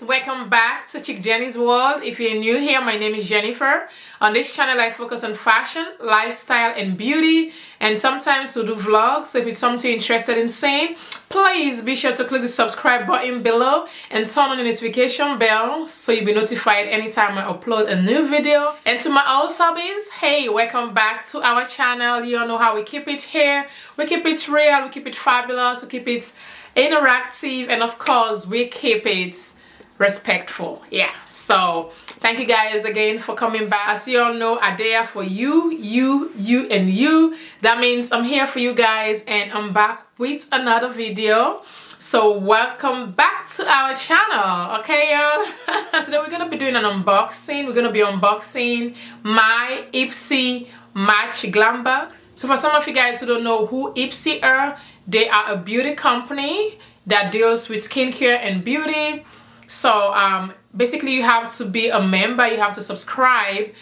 welcome back to Chicjennys world. If you're new here, my name is Jennifer. On this channel I focus on fashion, lifestyle and beauty, and sometimes we do vlogs. So if it's something you're interested in seeing, please be sure to click the subscribe button below and turn on the notification bell so you'll be notified anytime I upload a new video. And to my old subbies, hey, welcome back to our channel. You all know how we keep it here. We keep it real, we keep it fabulous, we keep it interactive, and of course we keep it respectful. Yeah, so thank you guys again for coming back. As you all know, I'm there for you, and you. That means I'm here for you guys, and I'm back with another video. So welcome back to our channel, okay y'all? Today we're gonna be doing an unboxing. We're gonna be unboxing my Ipsy match Glambags. So for some of you guys who don't know who Ipsy are, they are a beauty company that deals with skincare and beauty. So basically you have to be a member, you have to subscribe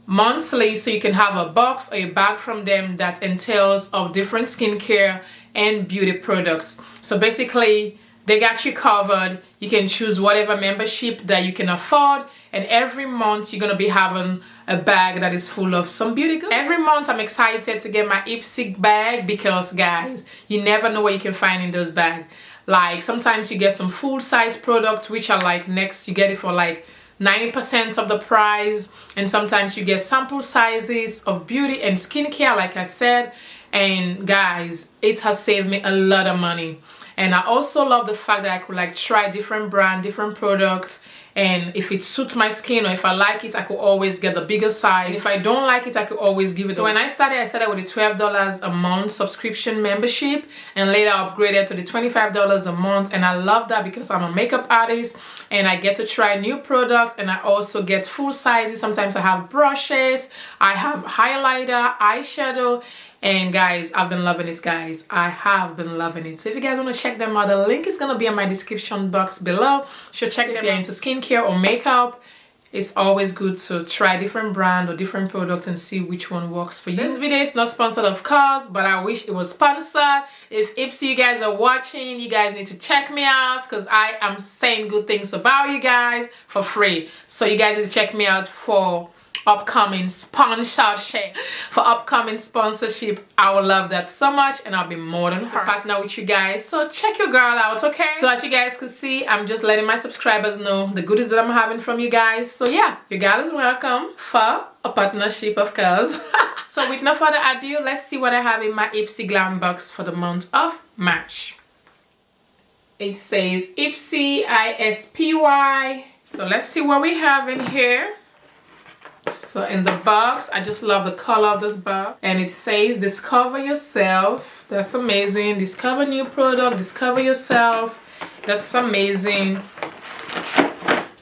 monthly so you can have a box or a bag from them that entails of different skincare and beauty products. So basically they got you covered. You can choose whatever membership that you can afford, and every month you're gonna be having a bag that is full of some beauty goods. Every month I'm excited to get my Ipsy bag because guys, you never know what you can find in those bags. Like sometimes you get some full-size products which are like next, you get it for like 90% of the price, and sometimes you get sample sizes of beauty and skincare like I said. And guys, it has saved me a lot of money. And I also love the fact that I could like try different brand, different products, and if it suits my skin or if I like it, I could always get the bigger size. If I don't like it, I could always give it. So when I started with a $12 a month subscription membership, and later upgraded to the $25 a month. And I love that because I'm a makeup artist and I get to try new products, and I also get full sizes. Sometimes I have brushes, I have highlighter, eyeshadow. And guys, I've been loving it, guys. I have been loving it. So if you guys want to check them out, the link is going to be in my description box below. So check them out. If you're into skincare or makeup, it's always good to try different brand or different products and see which one works for you. This video is not sponsored of course, but I wish it was sponsored. If Ipsy you guys are watching, you guys need to check me out because I am saying good things about you guys for free. So you guys need to check me out for upcoming sponsorship. I would love that so much, and I'll be more than happy to partner with you guys. So check your girl out, okay? So as you guys can see, I'm just letting my subscribers know the goodies that I'm having from you guys. So yeah, you guys are welcome for a partnership, of course. So with no further ado, let's see what I have in my Ipsy Glam box for the month of March. It says Ipsy ISPY. So let's see what we have in here. So in the box, I just love the color of this box, and it says discover yourself. That's amazing. Discover new product, discover yourself. That's amazing.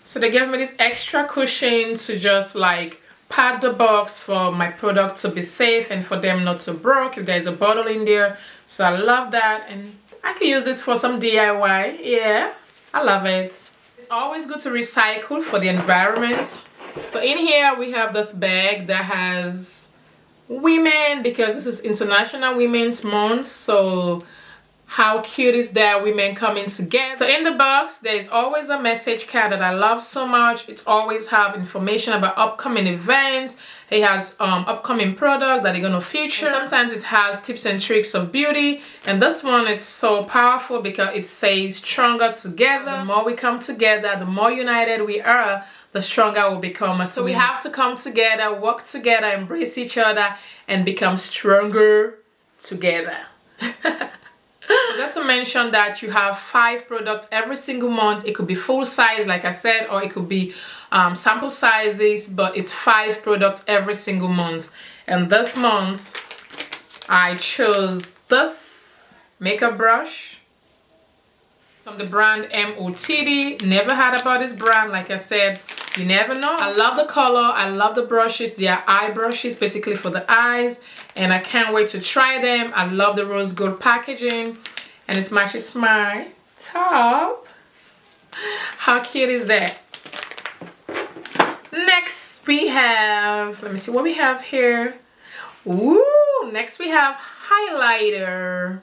So they gave me this extra cushion to just like pad the box for my product to be safe and for them not to break if there's a bottle in there. So I love that, and I could use it for some DIY. Yeah, I love it. It's always good to recycle for the environment. So in here we have this bag that has women, because this is International Women's Month. So how cute is that, women coming together. So in the box there's always a message card that I love so much. It always have information about upcoming events. It has upcoming product that they're gonna feature. And sometimes it has tips and tricks of beauty, and this one it's so powerful because it says stronger together. The more we come together, the more united we are, the stronger we'll become. So we have to come together, work together, embrace each other, and become stronger together. I forgot to mention that you have 5 products every single month. It could be full size like I said, or it could be sample sizes, but it's 5 products every single month. And this month I chose this makeup brush from the brand MOTD. Never heard about this brand. Like I said, you never know. I love the color, I love the brushes. They are eye brushes basically for the eyes, and I can't wait to try them. I love the rose gold packaging, and it matches my top. How cute is that? Next we have, let me see what we have here. Ooh, next we have highlighter.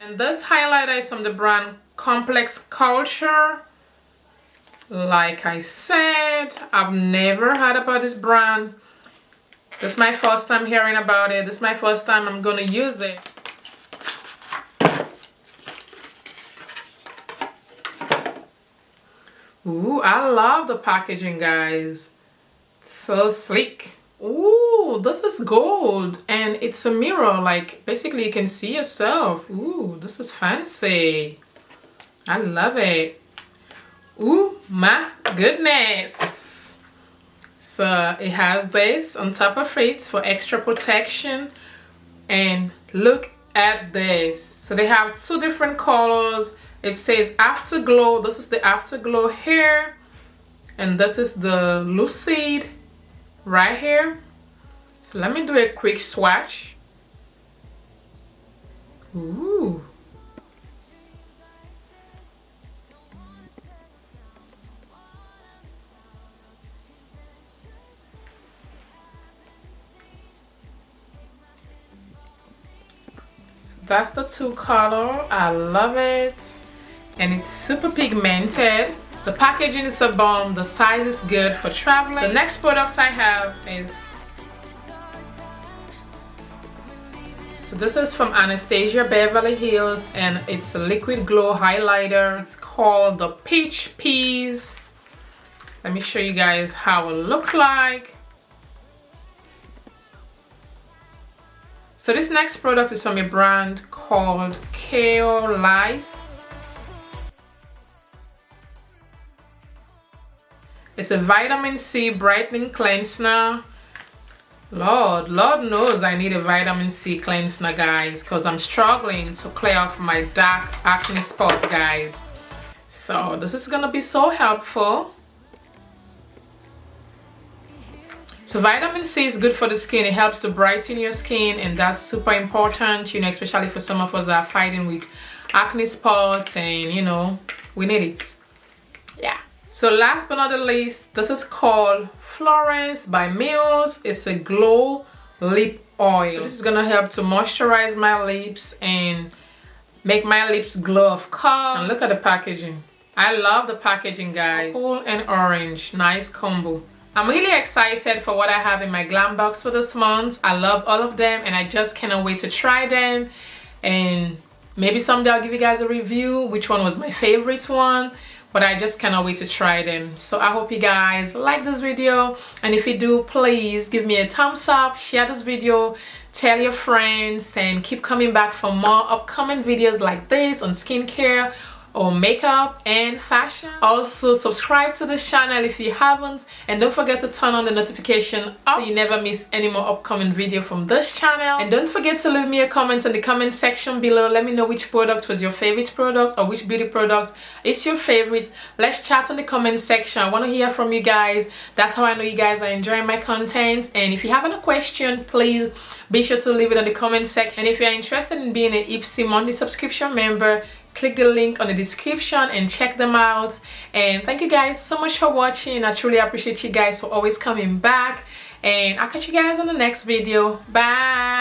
And this highlighter is from the brand Complex Culture. Like I said, I've never heard about this brand. This is my first time hearing about it. This is my first time I'm gonna use it. Ooh, I love the packaging, guys. It's so sleek. Ooh, this is gold and it's a mirror. Like basically you can see yourself. Ooh, this is fancy. I love it. Ooh, my goodness. So it has this on top of it for extra protection. And look at this. So they have two different colors. It says Afterglow. This is the Afterglow here. And this is the Lucid right here. So let me do a quick swatch. Ooh. That's the two color. I love it. And it's super pigmented. The packaging is a bomb. The size is good for traveling. The next product I have is... So this is from Anastasia Beverly Hills and it's a liquid glow highlighter. It's called the Peach Peas. Let me show you guys how it looks like. So this next product is from a brand called KO Life. It's a vitamin C brightening cleanser. Lord knows I need a vitamin C cleanser, guys, because I'm struggling to clear off my dark acne spots, guys. So this is gonna be so helpful. So vitamin C is good for the skin. It helps to brighten your skin and that's super important, you know, especially for some of us that are fighting with acne spots and, you know, we need it. Yeah. So last but not the least, this is called Florence by Mills. It's a glow lip oil. So this is gonna help to moisturize my lips and make my lips glow of color. And look at the packaging. I love the packaging, guys. Purple and orange, nice combo. I'm really excited for what I have in my glam box for this month. I love all of them and I just cannot wait to try them. And maybe someday I'll give you guys a review which one was my favorite one. But I just cannot wait to try them. So I hope you guys like this video. And if you do, please give me a thumbs up, share this video, tell your friends, and keep coming back for more upcoming videos like this on skincare or makeup and fashion. Also subscribe to this channel if you haven't, and don't forget to turn on the notification so you never miss any more upcoming video from this channel. And don't forget to leave me a comment in the comment section below. Let me know which product was your favorite product or which beauty product is your favorite. Let's chat in the comment section. I want to hear from you guys. That's how I know you guys are enjoying my content. And if you have any question, please be sure to leave it in the comment section. And if you're interested in being an Ipsy monthly subscription member, click the link on the description and check them out. And thank you guys so much for watching. I truly appreciate you guys for always coming back, and I'll catch you guys on the next video. Bye.